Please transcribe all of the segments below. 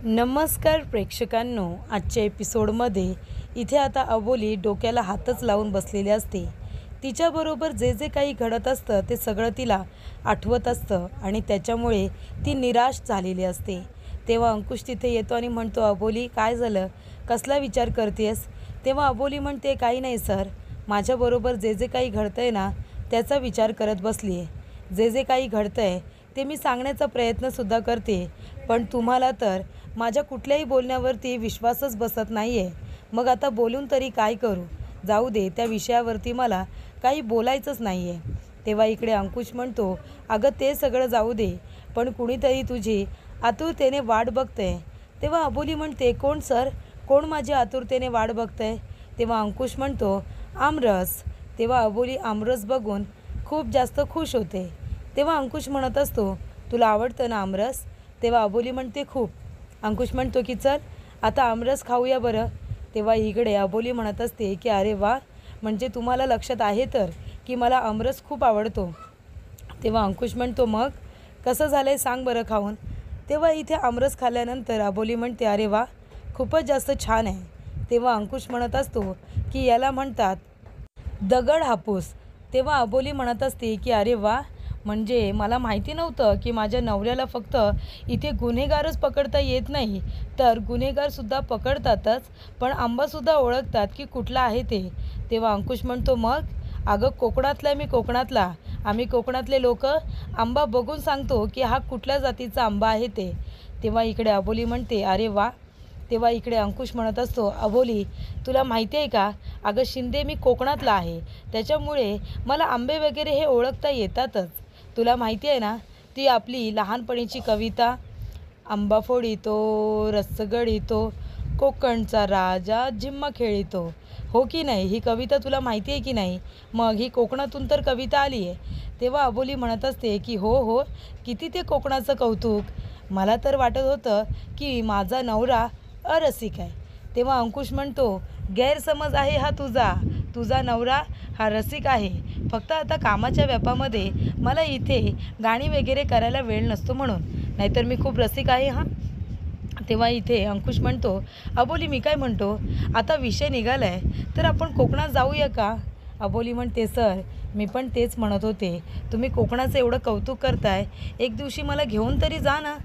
नमस्कार प्रेक्षकांनो, आजच्या एपिसोडमध्ये इथे आता अबोली डोक्याला हातच लावून बसलेली असते. तिच्याबरोबर जे जे काही घडत असतं ते सगळं तिला आठवत असतं आणि त्याच्यामुळे ती निराश झालेली असते. तेव्हा अंकुश तिथे येतो आणि म्हणतो, अबोली काय झालं, कसला विचार करतेस? तेव्हा अबोली म्हणते, काही नाही सर, माझ्याबरोबर जे जे काही घडतं आहे ना त्याचा विचार करत बसली आहे. जे जे काही घडतं आहे ते मी सांगण्याचा प्रयत्नसुद्धा करते, पण तुम्हाला तर माझ्या कुठल्याही बोलण्यावरती विश्वासच बसत नाही आहे. मग आता बोलून तरी काय करू? जाऊ दे, त्या विषयावरती मला काही बोलायचंच नाही आहे. तेव्हा इकडे अंकुश म्हणतो, अगं ते सगळं जाऊ दे, पण कुणीतरी तुझी आतुरतेने वाट बघतंय. तेव्हा अबोली म्हणते, कोण सर? कोण माझी आतुरतेने वाट बघतंय? तेव्हा अंकुश म्हणतो, आमरस. तेव्हा अबोली आमरस बघून खूप जास्त खुश होते. तेव्हा अंकुश म्हणत असतो, तुला आवडतं ना आमरस? तेव्हा अबोली म्हणते, खूप. अंकुश म्हणतो की चल आता आमरस खाऊया बरं. तेव्हा इकडे अबोली म्हणत असते की अरे वा, म्हणजे तुम्हाला लक्षात आहे तर की मला आमरस खूप आवडतो. तेव्हा अंकुश म्हणतो, मग कसं झालं आहे सांग बरं खाऊन. तेव्हा इथे आमरस खाल्ल्यानंतर अबोली म्हणते, अरे वा, खूपच जास्त छान आहे. तेव्हा अंकुश म्हणत असतो की याला म्हणतात दगड हापूस. तेव्हा अबोली म्हणत असते की अरे वा, म्हणजे मला माहिती नव्हतं की माझ्या नवऱ्याला फक्त इथे गुन्हेगारच पकडता येत नाही, तर गुन्हेगारसुद्धा पकडतातच, पण आंबासुद्धा ओळखतात की कुठला आहे ते. तेव्हा अंकुश म्हणतो, मग अगं कोकणातला मी कोकणातला, आम्ही कोकणातले लोक आंबा बघून सांगतो की हा कुठल्या जातीचा आंबा आहे ते. तेव्हा इकडे अबोली म्हणते, अरे वा. तेव्हा इकडे अंकुश म्हणत असतो, अबोली तुला माहिती आहे का, अगं शिंदे मी कोकणातला आहे, त्याच्यामुळे मला आंबे वगैरे हे ओळखता येतातच. तुला माहिती आहे ना ती आपली लहानपणीची कविता, आंबा फोडितो रसगडितो कोकणचा राजा झिम्मा खेळितो, हो की नाही? ही कविता तुला माहिती आहे की नाही? मग ही कोकणातून तर कविता आली आहे. तेव्हा अबोली म्हणत असते की हो हो, किती ते कोकणाचं कौतुक. मला तर वाटत होतं की माझा नवरा अरसिक आहे. तेव्हा अंकुश म्हणतो, गैरसमज आहे हा तुझा. तुझा नवरा हा रसिक आहे, फक्त आता कामाच्या व्यापामध्ये मला इथे गाणी वगैरे करायला वेळ नसतो म्हणून, नाहीतर मी खूप रसिक आहे हां. तेव्हा इथे अंकुश म्हणतो, अबोली मी काय म्हणतो, आता विषय निघाला आहे तर आपण कोकणात जाऊया का? अबोली म्हणते, सर मी पण तेच म्हणत होते, तुम्ही कोकणाचं एवढं कौतुक करताय, एक दिवशी मला घेऊन तरी जा ना.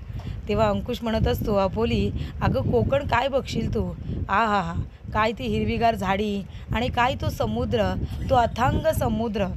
तेव्हा अंकुश म्हणत असतो, अबोली अगं कोकण काय बघशील तू, आ हा हा, काय ती हिरवीगार झाडी आणि काय तो समुद्र, तो अथांग समुद्र.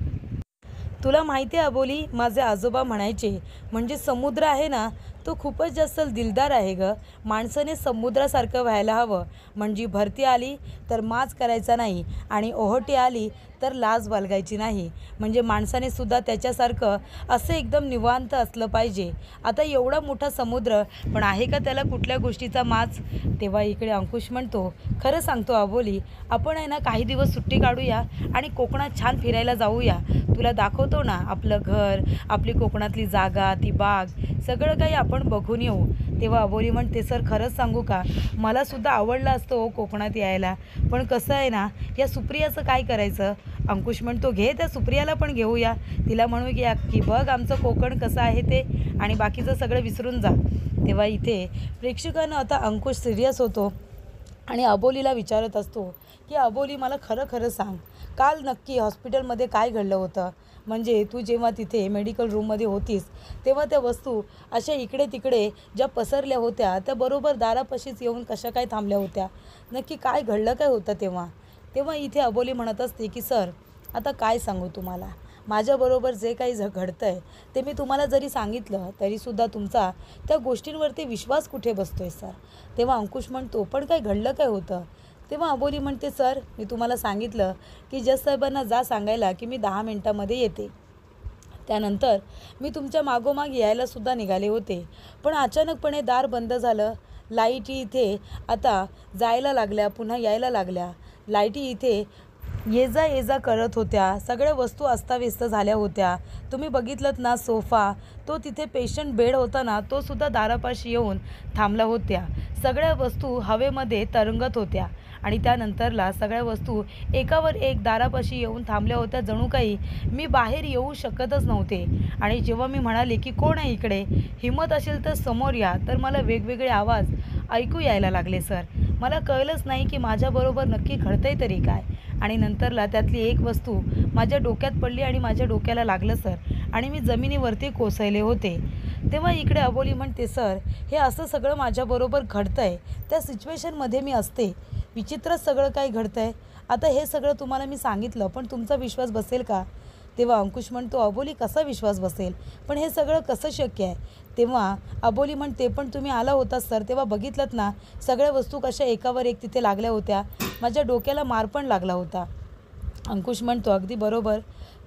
तुला माहिती आहे अबोली, माझे आजोबा म्हणायचे, म्हणजे समुद्र आहे ना तो खूपच जास्त दिलदार आहे गं. माणसाने समुद्रासारखं व्हायला हवं, म्हणजे भरती आली तर माज करायचा नाही आणि ओहोटी आली तर लाज बाळगायची नाही. म्हणजे माणसाने सुद्धा त्याच्यासारखं असं एकदम निवांत असलं पाहिजे. आता एवढा मोठा समुद्र, पण आहे का त्याला कुठल्या गोष्टीचा माज? तेव्हा इकडे अंकुश म्हणतो, खरं सांगतो अबोली, आपण आहे ना काही दिवस सुट्टी काढूया आणि कोकणात छान फिरायला जाऊया. तुला दाखवतो ना आपलं घर, आपली कोकणातली जागा, ती बाग, सगळं काही आपण बघून येऊ. तेव्हा अबोली म्हणते, सर खरंच सांगू का, मलासुद्धा आवडलं असतं हो कोकणात यायला, पण कसं आहे ना या सुप्रियाचं काय करायचं? अंकुश म्हणतो, घे त्या सुप्रियाला पण घेऊया, तिला म्हणू की बघ आमचं कोकण कसं आहे ते, आणि बाकीचं सगळं विसरून जा. तेव्हा इथे प्रेक्षकांना आता अंकुश सिरियस होतो आणि अबोलीला विचारत असतो की अबोली मला खरं खरं सांग, काल नक्की हॉस्पिटलमध्ये काय घडलं होतं? म्हणजे तू जेव्हा तिथे मेडिकल रूममध्ये होतीस तेव्हा त्या वस्तू अशा इकडे तिकडे ज्या पसरल्या होत्या त्या बरोबर दारापाशीच येऊन कशा काय थांबल्या होत्या? नक्की काय घडलं काय होतं तेव्हा? तेव्हा इथे अबोली म्हणत असते की सर आता काय सांगू तुम्हाला, माझ्याबरोबर जे काही घडतं आहे ते मी तुम्हाला जरी सांगितलं तरीसुद्धा तुमचा त्या गोष्टींवरती विश्वास कुठे बसतो आहे सर. तेव्हा अंकुश म्हणतो, पण काय घडलं काय होतं? तेव्हा अबोली म्हणते, सर मी तुम्हाला सांगितलं की जज साहेबांना जा सांगायला की मी 10 मिनटामध्ये येते. त्यानंतर मी तुमच्या मागोमाग यायलासुद्धा निघाले होते, पण अचानकपणे दार बंद झालं. लाईटी इथे आता जायला लागल्या, पुन्हा यायला लागल्या. लाईटी इथे ये जा करत होत्या. सगळ्या वस्तू अस्ताव्यस्त झाल्या होत्या. तुम्ही बघितलंत ना सोफा, तो तिथे पेशंट बेड होता ना तो सुद्धा दारापाशी येऊन थांबला होत्या. सगळ्या वस्तू हवेमध्ये तरंगत होत्या आणि त्यानंतरला सगळ्या वस्तू एकावर एक दारापाशी येऊन थांबल्या होत्या. जणू काही मी बाहेर येऊ शकतच नव्हते. आणि जेव्हा मी म्हणाले की कोण आहे इकडे, हिम्मत असेल तर समोर या, तर मला वेगवेगळे आवाज ऐकू यायला लागले सर. मला कळलंच नाही की माझ्याबरोबर नक्की घडतंय तरी काय. आणि नंतरला त्यातली एक वस्तू माझ्या डोक्यात पडली आणि माझ्या डोक्याला लागलं सर, आणि मी जमिनीवरती कोसळले होते. तेव्हा इकडे अबोली म्हणते, सर हे असं सगळं माझ्याबरोबर घडतंय, त्या सिच्युएशनमध्ये मी असते, विचित्रच सगळं काही घडतंय. आता हे सगळं तुम्हाला मी सांगितलं, पण तुमचा विश्वास बसेल का? तेव्हा अंकुश म्हणतो, अबोली कसा विश्वास बसेल, पण हे सगळं कसं शक्य आहे? तेव्हा अबोली म्हणते, पण तुम्ही आला होता सर, तेव्हा बघितलंत ना सगळ्या वस्तू कशा एकावर एक तिथे लागल्या होत्या, माझ्या डोक्याला मार पण लागला होता. अंकुश म्हणतो, अगदी बरोबर.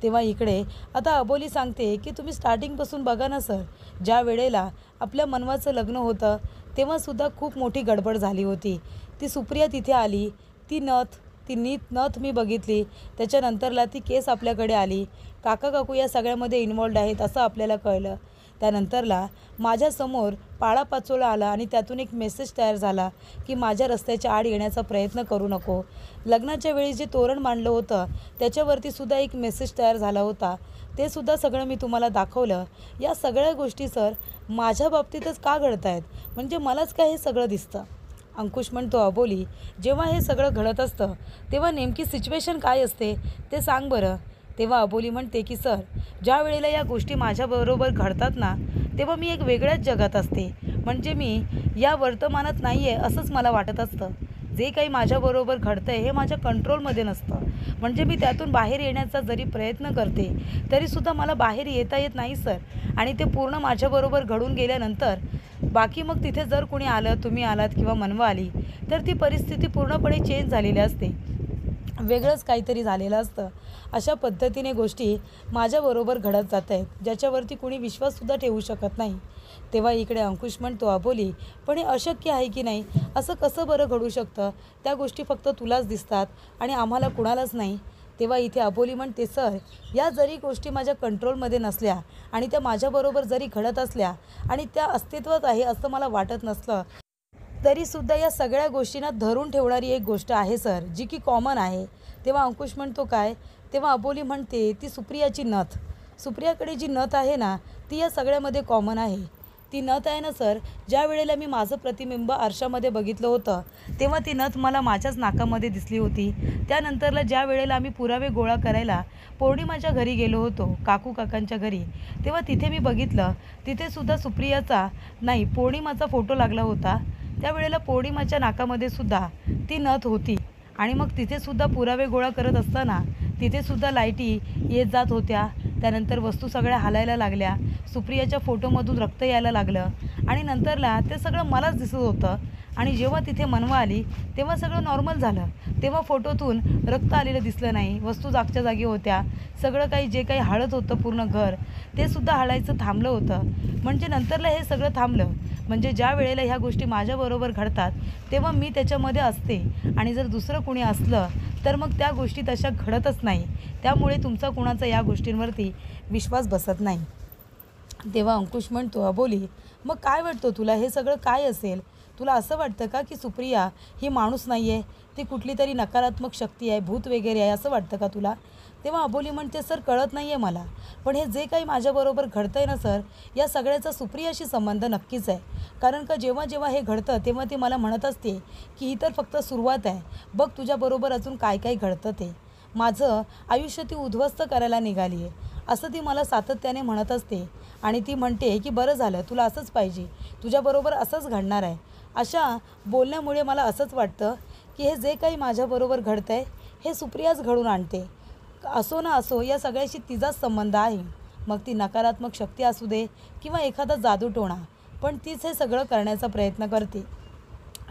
तेव्हा इकडे आता अबोली सांगते की तुम्ही स्टार्टिंगपासून बघा ना सर, ज्या वेळेला आपल्या मनवाचं लग्न होतं तेव्हासुद्धा खूप मोठी गडबड झाली होती. ती सुप्रिया तिथे आली, ती नथ मी बघितली, त्याच्यानंतरला ती केस आपल्याकडे आली, काका काकू या सगळ्यामध्ये इन्वॉल्ड आहेत असं आपल्याला कळलं. त्यानंतरला माझ्यासमोर पाळापाचोळा आला आणि त्यातून एक मेसेज तयार झाला की माझ्या रस्त्याच्या आड येण्याचा प्रयत्न करू नको. लग्नाच्या वेळी जे तोरण मांडलं होतं त्याच्यावरती सुद्धा एक मेसेज तयार झाला होता, ते सुद्धा सगळं मी तुम्हाला दाखवलं. या सगळ्या गोष्टी सर माझ्या बाबतीतच का घडत आहेत, म्हणजे मलाच काय हे सगळं दिसतं? अंकुश म्हणतो, अबोली जेव्हा हे सगळं घडत असतं तेव्हा नेमकी सिच्युएशन काय असते ते सांग बरं. तेव्हा अबोली म्हणते की सर, ज्या वेळेला या गोष्टी माझ्याबरोबर घडतात ना तेव्हा मी एक वेगळ्याच जगात असते, म्हणजे मी या वर्तमानात नाही आहे असंच मला वाटत असतं. जे काही माझ्याबरोबर घडतं आहे हे माझ्या कंट्रोलमध्ये नसतं, म्हणजे मी त्यातून बाहेर येण्याचा जरी प्रयत्न करते तरीसुद्धा मला बाहेर येता येत नाही सर. आणि ते पूर्ण माझ्याबरोबर घडून गेल्यानंतर बाकी मग तिथे जर कोणी आलं, तुम्ही आलात किंवा मनवा आली, तर ती परिस्थिती पूर्णपणे चेंज झालेली असते, वेगळंच काहीतरी झालेलं असतं. अशा पद्धतीने गोष्टी माझ्याबरोबर घडत जात आहेत, ज्याच्यावरती कोणी विश्वाससुद्धा ठेवू शकत नाही. तेव्हा इकडे अंकुश म्हणतो, अबोली पण हे अशक्य आहे की नाही, असं कसं बरं घडू शकतं? त्या गोष्टी फक्त तुलाच दिसतात आणि आम्हाला कुणालाच नाही. तेव्हा इथे अबोली म्हणते, सर या जरी गोष्टी माझ्या कंट्रोलमध्ये नसल्या आणि त्या माझ्याबरोबर जरी घडत असल्या आणि त्या अस्तित्वात आहे असं मला वाटत नसलं तरीसुद्धा या सगळ्या गोष्टींना धरून ठेवणारी एक गोष्ट आहे सर, जी की कॉमन आहे. तेव्हा अंकुश म्हणतो, काय? तेव्हा अबोली म्हणते, ती सुप्रियाची नथ. सुप्रियाकडे जी नथ आहे ना ती या सगळ्यामध्ये कॉमन आहे. ती नथ आहे ना सर, ज्या वेळेला मी माझं प्रतिबिंब आरशामध्ये बघितलं होतं तेव्हा ती नथ मला माझ्याच नाकामध्ये दिसली होती. त्यानंतरला ज्या वेळेला आम्ही पुरावे गोळा करायला पौर्णिमाच्या घरी गेलो होतो, काकू काकांच्या घरी, तेव्हा तिथे मी बघितलं, तिथेसुद्धा सुप्रियाचा नाही पौर्णिमाचा फोटो लागला होता. त्यावेळेला पौर्णिमाच्या नाकामध्ये सुद्धा ती नथ होती. आणि मग तिथेसुद्धा पुरावे गोळा करत असताना तिथेसुद्धा लाईटी येत जात होत्या. त्यानंतर वस्तू सगळ्या हालायला लागल्या, सुप्रियाच्या फोटोमधून रक्त यायला लागलं आणि नंतरला ते सगळं मलाच दिसत होतं. आणि जेव्हा तिथे मनवा आली तेव्हा सगळं नॉर्मल झालं, तेव्हा फोटोतून रक्त आलेलं दिसलं नाही, वस्तू जागच्या जागी होत्या. सगळं काही जे काही हळत होतं पूर्ण घर ते सुद्धा हलायचं थांबलं होतं. म्हणजे नंतरला हे सगळं थांबलं, म्हणजे ज्या वेळेला ह्या गोष्टी माझ्याबरोबर घडतात तेव्हा मी त्याच्यामध्ये असते आणि जर दुसरं कोणी असलं तर मग त्या गोष्टी तशा घडतच नाही. त्यामुळे तुमचा कुणाचा या गोष्टींवरती विश्वास बसत नाही. तेव्हा अंकुश म्हणतो, अबोली मग काय वाटतं तुला, हे सगळं काय असेल? तुला असं वाटतं का की सुप्रिया ही माणूस नाही आहे, ती कुठली तरी नकारात्मक शक्ती आहे, भूत वगैरे आहे, असं वाटतं का तुला? तेव्हा अबोली म्हणते, सर कळत नाही आहे मला, पण हे जे काही माझ्याबरोबर घडतं आहे ना सर, या सगळ्याचा सुप्रियाशी संबंध नक्कीच आहे. कारण का जेव्हा जेव्हा हे घडतं तेव्हा ती मला म्हणत असते की ही तर फक्त सुरुवात आहे, बघ तुझ्याबरोबर अजून काय काय घडतं ते, माझं आयुष्य ती उद्ध्वस्त करायला निघाली आहे, असं ती मला सातत्याने म्हणत असते. आणि ती म्हणते की बरं झालं, तुला असंच पाहिजे, तुझ्याबरोबर असंच घडणार आहे. अशा बोलण्यामुळे मला असंच वाटतं की हे जे काही माझ्याबरोबर घडतं आहे हे सुप्रियाच घडून आणते. असो ना असो, या सगळ्याशी तिचाच संबंध आहे, मग ती नकारात्मक शक्ती असू दे किंवा एखादा जादूटोणा, पण तीच हे सगळं करण्याचा प्रयत्न करते.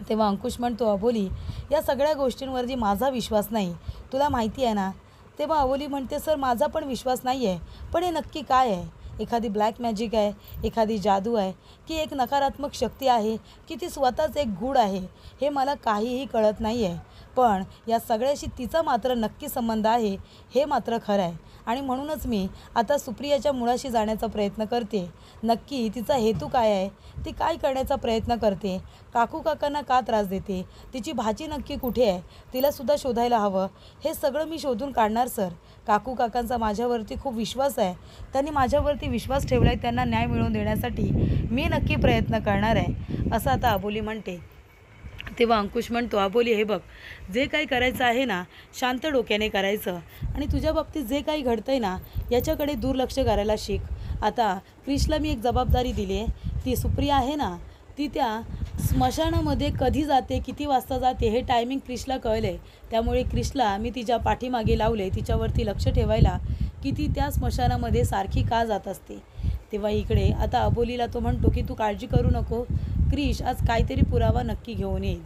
तेव्हा अंकुश म्हणतो, अबोली या सगळ्या गोष्टींवरती माझा विश्वास नाही, तुला माहिती आहे ना? तेव्हा अबोली म्हणते, सर माझा पण विश्वास नाही आहे, पण हे नक्की काय आहे? एखादी ब्लॅक मॅजिक आहे, एखादी जादू आहे, की एक नकारात्मक शक्ती आहे, की ती स्वतःच एक गूढ आहे, हे मला काहीही कळत नाही आहे. पण या सगळ्याशी तिचा मात्र नक्की संबंध आहे हे मात्र खरं आहे. आणि म्हणूनच मी आता सुप्रियाच्या मुळाशी जाण्याचा प्रयत्न करते. नक्की तिचा हेतू काय आहे, ती काय करण्याचा प्रयत्न करते, काकू काकांना का त्रास देते, तिची भाची नक्की कुठे आहे, तिलासुद्धा शोधायला हवं. हे सगळं मी शोधून काढणार सर. काकू काकांचा माझ्यावरती खूप विश्वास आहे, त्यांनी माझ्यावरती विश्वास ठेवला आहे, त्यांना न्याय मिळवून देण्यासाठी मी नक्की प्रयत्न करणार आहे, असं आता अबोली म्हणते. तेव्हा अंकुश म्हणतो, अबोली हे बघ, जे काही करायचं आहे ना शांत डोक्याने करायचं आणि तुझ्या बाबतीत जे काही घडतंय ना याच्याकडे दुर्लक्ष करायला शिक. आता क्रिशला मी एक जबाबदारी दिली आहे. ती सुप्रिया आहे ना, ती त्या स्मशानामध्ये कधी जाते, किती वाजता जाते हे टायमिंग क्रिशला कळलं आहे. त्यामुळे क्रिशला मी तिच्या पाठीमागे लावले तिच्यावरती लक्ष ठेवायला की ती त्या स्मशानामध्ये सारखी का जात असते. तेव्हा इकडे आता अबोलीला तो म्हणतो की तू काळजी करू नको, क्रिश आज काहीतरी पुरावा नक्की घेऊन येईल.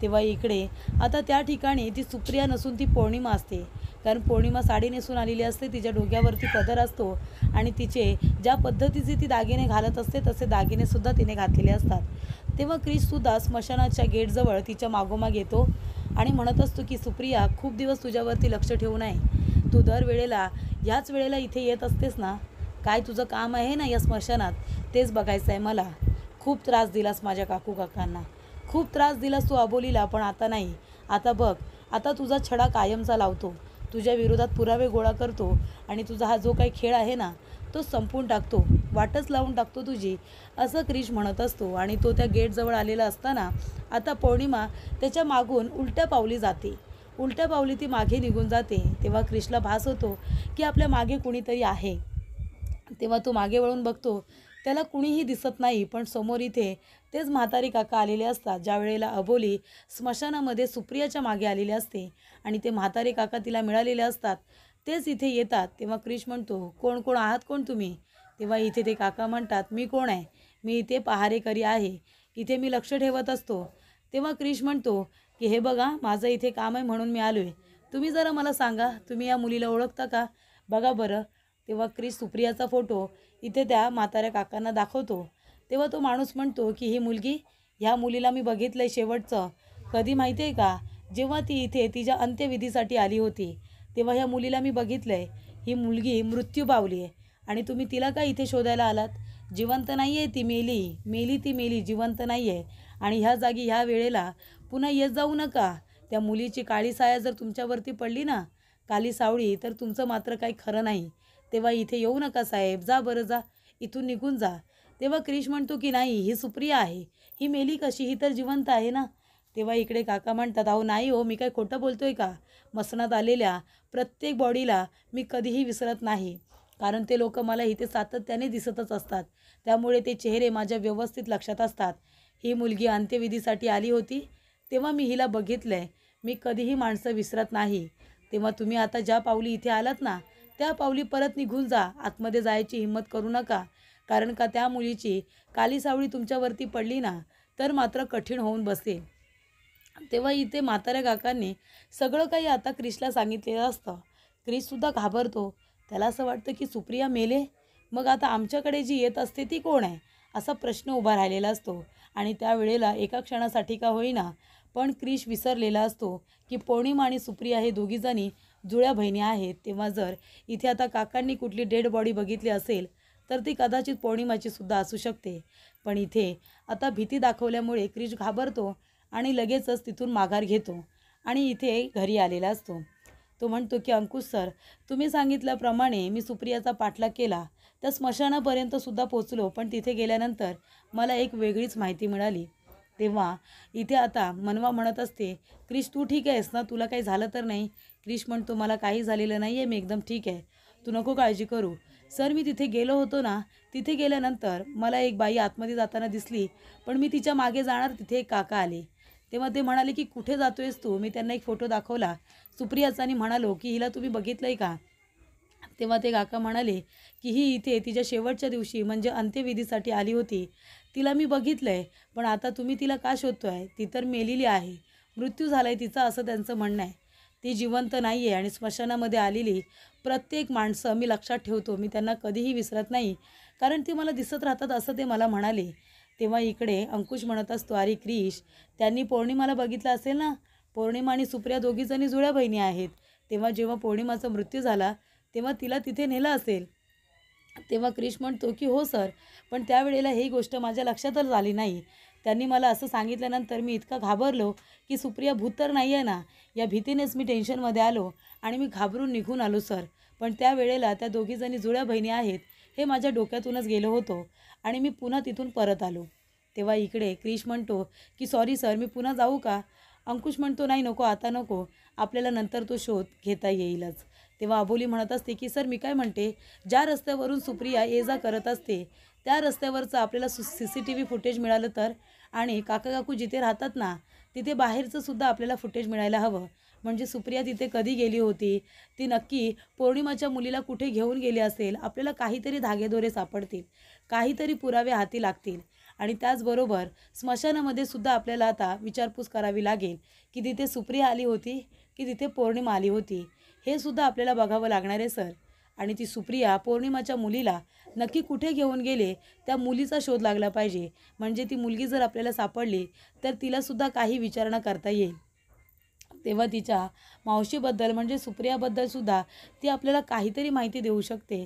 तेव्हा इकडे आता त्या ठिकाणी ती सुप्रिया नसून ती पौर्णिमा असते. कारण पौर्णिमा साडी नेसून आलेली असते, तिच्या डोक्यावरती पदर असतो आणि तिचे ज्या पद्धतीचे ती दागिने घालत असते तसे दागिनेसुद्धा तिने घातलेले असतात. तेव्हा क्रिशसुद्धा स्मशानाच्या गेटजवळ तिच्या मागोमाग येतो आणि म्हणत असतो की सुप्रिया, खूप दिवस तुझ्यावरती लक्ष ठेवून आहे. तू दरवेळेला याच वेळेला इथे येत असतेस ना, काय तुझं काम आहे ना या स्मशानात तेच बघायचं आहे मला. खूप त्रास दिलास माझ्या काकू काकांना, खूप त्रास दिलास तू अबोलीला, पण आता नाही. आता बघ, आता तुझा छडा कायमचा लावतो, तुझ्या विरोधात पुरावे गोळा करतो आणि तुझा हा जो काही खेळ आहे ना तो संपवून टाकतो, वाटच लावून टाकतो तुझी, असं क्रिश म्हणत असतो. आणि तो त्या गेटजवळ आलेला असताना आता पौर्णिमा त्याच्या मागून उलट्या पावली जाते. उलट्या पावली ती मागे निघून जाते. तेव्हा क्रिशला भास होतो की आपल्या मागे कुणीतरी आहे. तेव्हा तो मागे वळून बघतो, त्याला कुणीही दिसत नाही. पण समोर इथे तेच म्हातारी काका आलेले असतात, ज्या वेळेला अबोली स्मशानामध्ये सुप्रियाच्या मागे आलेले असते आणि ते म्हातारे काका तिला मिळालेले असतात तेच इथे येतात. तेव्हा क्रिश म्हणतो, कोण कोण आहात, कोण तुम्ही? तेव्हा इथे ते काका म्हणतात, मी कोण आहे, मी इथे पहारेकरी आहे, इथे मी लक्ष ठेवत असतो. तेव्हा क्रिश म्हणतो की हे बघा, माझं इथे काम आहे म्हणून मी आलो आहे. तुम्ही जरा मला सांगा, तुम्ही या मुलीला ओळखता का, बघा बरं. तेव्हा क्रिश सुप्रियाचा फोटो इथे त्या म्हाताऱ्या काकांना दाखवतो. तेव्हा तो माणूस म्हणतो की ही मुलगी, ह्या मुलीला मी बघितलं आहे शेवटचं कधी माहिती आहे का, जेव्हा ती इथे तिच्या अंत्यविधीसाठी आली होती तेव्हा ह्या मुलीला मी बघितलं आहे. ही मुलगी मृत्यू पावली आहे आणि तुम्ही तिला का इथे शोधायला आलात? जिवंत नाही आहे ती, मेली मेली ती मेली, जिवंत नाही आहे. आणि ह्या जागी ह्या वेळेला पुन्हा येत जाऊ नका. त्या मुलीची काळी साया जर तुमच्यावरती पडली ना, काली सावळी, तर तुमचं मात्र काही खरं नाही. तेव्हा इथे येऊ नका साहेब, जा बरं, जा इथून निघून जा. तेव्हा क्रिश म्हणतो की नाही, ही सुप्रिया आहे, ही मेली कशी, ही तर जिवंत आहे ना. तेव्हा इकडे काका म्हणतात, अहो नाही हो, मी काय खोटं बोलतोय का? मसणात आलेल्या प्रत्येक बॉडीला मी कधीही विसरत नाही, कारण ते लोक मला इथे सातत्याने दिसतच असतात, त्यामुळे ते चेहरे माझ्या व्यवस्थित लक्षात असतात. ही मुलगी अंत्यविधीसाठी आली होती तेव्हा मी हिला बघितलं आहे, मी कधीही माणसं विसरत नाही. तेव्हा तुम्ही आता ज्या पावली इथे आलात ना त्या पावली परत निघून जा, आतमध्ये जायची हिंमत करू नका, कारण का त्या मुलीची काली सावळी तुमच्यावरती पडली ना तर मात्र कठीण होऊन बसेल. तेव्हा इथे म्हाताऱ्या काकांनी सगळं काही आता क्रिशला सांगितलेलं असतं. क्रिशसुद्धा घाबरतो, त्याला असं वाटतं की सुप्रिया मेले, मग आता आमच्याकडे जी येत असते ती कोण आहे, असा प्रश्न उभा राहिलेला असतो. आणि त्यावेळेला एका क्षणासाठी का होईना पण क्रिश विसरलेला असतो की पौर्णिमा आणि सुप्रिया हे दोघीजणी जुळ्या बहिणी आहेत. तेव्हा जर इथे आता काकांनी कुठली डेड बॉडी बघितली असेल तर ती कदाचित पौर्णिमाची सुद्धा असू शकते. पण इथे आता भीती दाखवल्यामुळे क्रिश घाबरतो आणि लगेचच तिथून माघार घेतो आणि इथे घरी आलेला असतो. तो म्हणतो की अंकुश सर, तुम्ही सांगितल्याप्रमाणे मी सुप्रियाचा पाठलाग केला, त्या स्मशानापर्यंतसुद्धा पोचलो, पण तिथे गेल्यानंतर मला एक वेगळीच माहिती मिळाली. तेव्हा इथे आता मनवा म्हणत असते, क्रिश तू ठीक आहेस ना, तुला काही झालं तर नाही? क्रिश म्हणतो, मला काही झालेलं नाही आहे, मी एकदम ठीक आहे, तू नको काळजी करू. सर मी तिथे गेलो होतो ना, तिथे गेल्यानंतर मला एक बाई आतमध्ये जाताना दिसली, पण मी तिच्या मागे जाणार तिथे एक काका आले. तेव्हा ते म्हणाले की कुठे जातोयस तू? मी त्यांना एक फोटो दाखवला सुप्रियाचा आणि म्हणालो की हिला तुम्ही बघितलं आहे का? तेव्हा ते काका म्हणाले की ही इथे तिच्या शेवटच्या दिवशी म्हणजे अंत्यविधीसाठी आली होती, तिला मी बघितलं आहे, पण आता तुम्ही तिला का शोधतोय? ती तर मेलेली आहे, मृत्यू झाला आहे तिचा, असं त्यांचं म्हणणं आहे. ती जिवंत नाही आहे आणि स्मशानामध्ये आलेली प्रत्येक माणसं मी लक्षात ठेवतो, मी त्यांना कधीही विसरत नाही, कारण ती मला दिसत राहतात, असं ते मला म्हणाले. तेव्हा इकडे अंकुश म्हणत असतो, अरे क्रिश, त्यांनी पौर्णिमाला बघितलं असेल ना, पौर्णिमा आणि सुप्रिया दोघीजणी जुळ्या बहिणी आहेत. तेव्हा जेव्हा पौर्णिमाचा मृत्यू झाला तेव्हा तिला तिथे नेलं असेल. तेव्हा क्रिश म्हणतो की हो सर, पण त्यावेळेला ही गोष्ट माझ्या लक्षातच आली नाही. त्यांनी मला असं सांगितल्यानंतर मी इतका घाबरलो की सुप्रिया भूत तर नाही आहे ना, या भीतीनेच मी टेन्शनमध्ये आलो आणि मी घाबरून निघून आलो सर. पण त्यावेळेला त्या दोघीजणी जुळ्या बहिणी आहेत हे माझ्या डोक्यातूनच गेलो होतो आणि मी पुन्हा तिथून परत आलो. तेव्हा इकडे क्रिश म्हणतो की सॉरी सर, मी पुन्हा जाऊ का? अंकुश म्हणतो नाही नको, आता नको, आपल्याला नंतर तो शोध घेता येईलच. तेव्हा अबोली म्हणत असते की सर मी काय म्हणते, ज्या रस्त्यावरून सुप्रिया ये जा करत असते त्या रस्त्यावरचं आपल्याला CCTV फुटेज मिळालं तर, आणि काका काकू जिथे राहतात ना तिथे बाहेरचं सुद्धा आपल्याला फुटेज मिळायला हवं. म्हणजे सुप्रिया तिथे कधी गेली होती, ती नक्की पौर्णिमाच्या मुलीला कुठे घेऊन गेली असेल, आपल्याला काहीतरी धागेदोरे सापडतील, काहीतरी पुरावे हाती लागतील. आणि त्याचबरोबर स्मशानामध्ये सुद्धा आपल्याला आता विचारपूस करावी लागेल की तिथे सुप्रिया आली होती की तिथे पौर्णिमा आली होती, हे सुद्धा आपल्याला बघावं लागणार आहे सर. आणि ती सुप्रिया पौर्णिमाच्या मुलीला नक्की कुठे घेऊन गेले त्या मुलीचा शोध लागला पाहिजे. म्हणजे ती मुलगी जर आपल्याला सापडली तर तिलासुद्धा काही विचारणा करता येईल. तेव्हा तिच्या मावशीबद्दल म्हणजे सुप्रियाबद्दलसुद्धा ती आपल्याला काहीतरी माहिती देऊ शकते.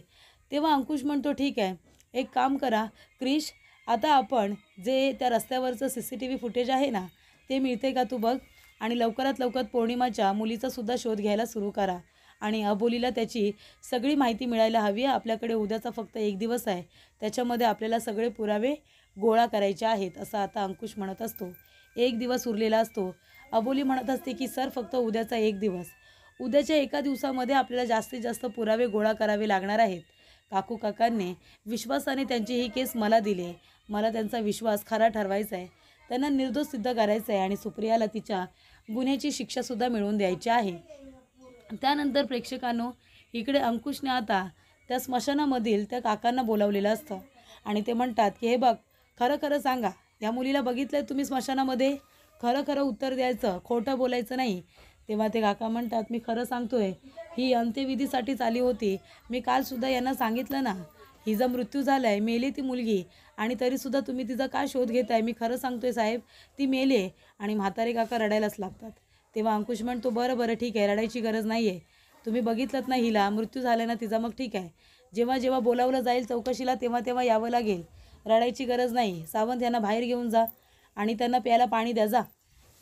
तेव्हा अंकुश म्हणतो ठीक आहे, एक काम करा क्रिश, आता आपण जे त्या रस्त्यावरचं CCTV फुटेज आहे ना ते मिळते का तू बघ, आणि लवकरात लवकर पौर्णिमाच्या मुलीचासुद्धा शोध घ्यायला सुरू करा. आणि अबोलीला त्याची सगळी माहिती मिळायला हवी आहे. आपल्याकडे उद्याचा फक्त 1 दिवस आहे, त्याच्यामध्ये आपल्याला सगळे पुरावे गोळा करायचे आहेत असं आता अंकुश म्हणत असतो. 1 दिवस उरलेला असतो. अबोली म्हणत असते की सर फक्त उद्याचा 1 दिवस, उद्याच्या 1 दिवसामध्ये आपल्याला जास्तीत जास्त पुरावे गोळा करावे लागणार आहेत. काकू काकांनी विश्वासाने त्यांची ही केस मला दिली, मला त्यांचा विश्वास खरा ठरवायचा आहे, त्यांना निर्दोष सिद्ध करायचं आहे आणि सुप्रियाला तिच्या गुन्ह्याची शिक्षासुद्धा मिळवून द्यायची आहे. त्यानंतर प्रेक्षकांनो इकडे अंकुशने आता त्या स्मशानामधील त्या काकांना बोलावलेलं असतं आणि ते म्हणतात की हे बघ, खरं खरं सांगा, या मुलीला बघितलं आहे तुम्ही स्मशानामध्ये? खरं खरं उत्तर द्यायचं, खोटं बोलायचं नाही. तेव्हा ते काका म्हणतात मी खरं सांगतोय, ही अंत्यविधीसाठीच आली होती. मी कालसुद्धा यांना सांगितलं ना, हिचा मृत्यू झाला आहे, मेली ती मुलगी, आणि तरीसुद्धा तुम्ही तिचा काय शोध घेताय? मी खरं सांगतोय साहेब, ती मेले. आणि म्हातारे काका रडायलाच लागतात. तेव्हा अंकुश म्हणतो बरं बरं ठीक आहे, रडायची गरज नाही आहे, तुम्ही बघितलं ना हिला, मृत्यू झाला ना तिचा, मग ठीक आहे, जेव्हा जेव्हा बोलावलं जाईल चौकशीला तेव्हा तेव्हा यावं लागेल, रडायची गरज नाही. सावंत यांना बाहेर घेऊन जा आणि त्यांना प्यायला पाणी द्या जा.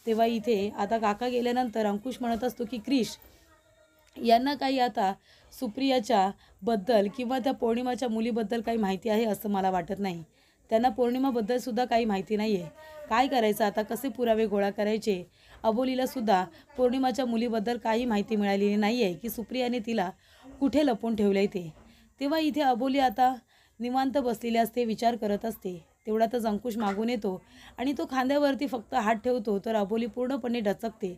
तेव्हा इथे आता काका गेल्यानंतर अंकुश म्हणत असतो की क्रिश, यांना काही आता सुप्रियाच्या बद्दल किंवा त्या पौर्णिमाच्या मुलीबद्दल काही माहिती आहे असं मला वाटत नाही. त्यांना पौर्णिमाबद्दलसुद्धा काही माहिती नाही आहे. काय करायचं आता, कसे पुरावे गोळा करायचे? अबोलीलासुद्धा पौर्णिमाच्या मुलीबद्दल काही माहिती मिळालेली नाही आहे की सुप्रियाने तिला कुठे लपवून ठेवलं आहे ते. तेव्हा इथे अबोली आता निवांत बसलेली असते, विचार करत असते. तेवढ्यातच अंकुश मागून येतो आणि तो खांद्यावरती फक्त हात ठेवतो तर अबोली पूर्णपणे डचकते.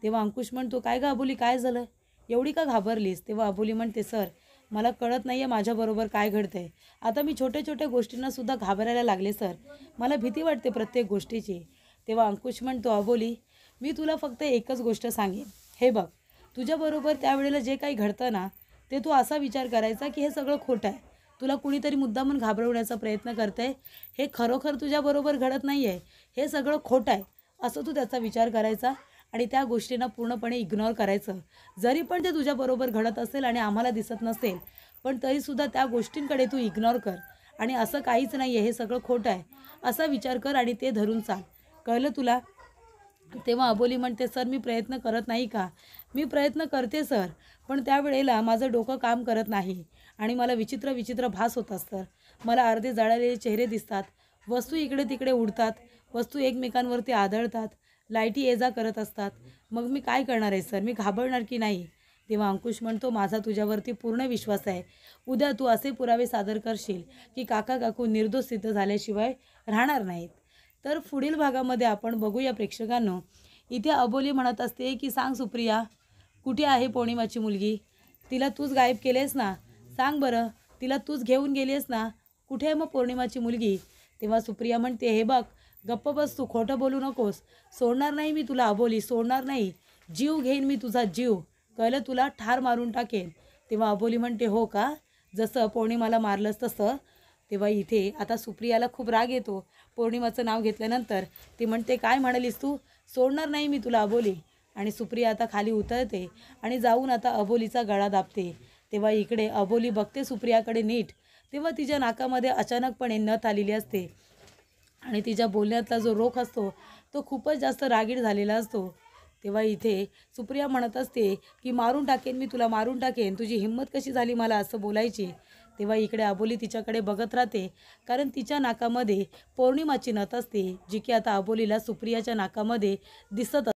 तेव्हा अंकुश म्हणतो काय गं अबोली, काय झालं, एवढी का घाबरलीस? तेव्हा अबोली म्हणते सर, मला कळत नाही आहे माझ्याबरोबर काय घडतं आहे. आता मी छोट्या छोट्या गोष्टींनासुद्धा घाबरायला लागले सर, मला भीती वाटते प्रत्येक गोष्टीची. तेव्हा अंकुश म्हणतो अबोली, मी तुला फक्त एकच गोष्ट सांगेन, हे बघ, तुझ्याबरोबर त्यावेळेला जे काही घडतं ना ते तू असा विचार करायचा की हे सगळं खोटं आहे, तुला कुणीतरी मुद्दामून घाबरवण्याचा प्रयत्न करतं आहे, हे खरोखर तुझ्याबरोबर घडत नाही आहे, हे सगळं खोटं आहे असं तू त्याचा विचार करायचा आणि त्या गोष्टींना पूर्णपणे इग्नोर करायचं. जरी पण ते तुझ्याबरोबर घडत असेल आणि आम्हाला दिसत नसेल, पण तरीसुद्धा त्या गोष्टींकडे तू इग्नोर कर आणि असं काहीच नाही आहे, हे सगळं खोटं आहे असा विचार कर आणि ते धरून चाल, कळलं तुला? तेव्हा अबोली म्हणते सर, मी प्रयत्न करत नाही का? मी प्रयत्न करते सर, पण त्यावेळेला माझं डोकं काम करत नाही आणि मला विचित्र विचित्र भास होत असतं. मला अर्धे जळालेले चेहरे दिसतात, वस्तू इकडे तिकडे उडतात, वस्तू एकमेकांवरती आदळतात, लाईटी ये जा करत असतात. मग मी काय करणार आहे सर, मी घाबरणार की नाही? तेव्हा अंकुश म्हणतो माझा तुझ्यावरती पूर्ण विश्वास आहे. उद्या तू असे पुरावे सादर करशील की काका काकू निर्दोष सिद्ध झाल्याशिवाय राहणार नाहीत. तर पुढील भागामध्ये आपण बघूया प्रेक्षकांनो. इथे अबोली म्हणत असते की सांग सुप्रिया, कुठे आहे पौर्णिमाची मुलगी? तिला तूच गायब केलेस ना, सांग बरं, तिला तूच घेऊन गेलीस ना, कुठे आहे मग पौर्णिमाची मुलगी? तेव्हा सुप्रिया म्हणते हे बघ, गप्प बस तू, खोटं बोलू नकोस, सोडणार नाही मी तुला अबोली, सोडणार नाही, जीव घेईन मी तुझा जीव, कळलं तुला, ठार मारून टाकेन. तेव्हा अबोली म्हणते हो का, जसं पौर्णिमाला मारलंस तसं? तेव्हा इथे आता सुप्रियाला खूप राग येतो पौर्णिमाचं नाव घेतल्यानंतर. ती म्हणते काय म्हणालीस तू, सोडणार नाही मी तुला अबोली. आणि सुप्रिया आता खाली उतरते आणि जाऊन आता अबोलीचा गळा दाबते. तेव्हा इकडे अबोली बघते सुप्रियाकडे नीट, तेव्हा तिच्या नाकामध्ये अचानकपणे नथ आलेली असते आणि तिच्या बोलण्यातला जो रोख असतो तो खूपच जास्त रागीट झालेला असतो. तेव्हा इथे सुप्रिया म्हणत असते की मारून टाकेन मी तुला, मारून टाकेन, तुझी हिंमत कशी झाली मला असं बोलायची? तेव्हा इकडे अबोली तिच्याकडे बघत राहते, कारण तिच्या नाकामध्ये पौर्णिमाची नथ असते, जी की आता अबोलीला सुप्रियाच्या नाकामध्ये दिसत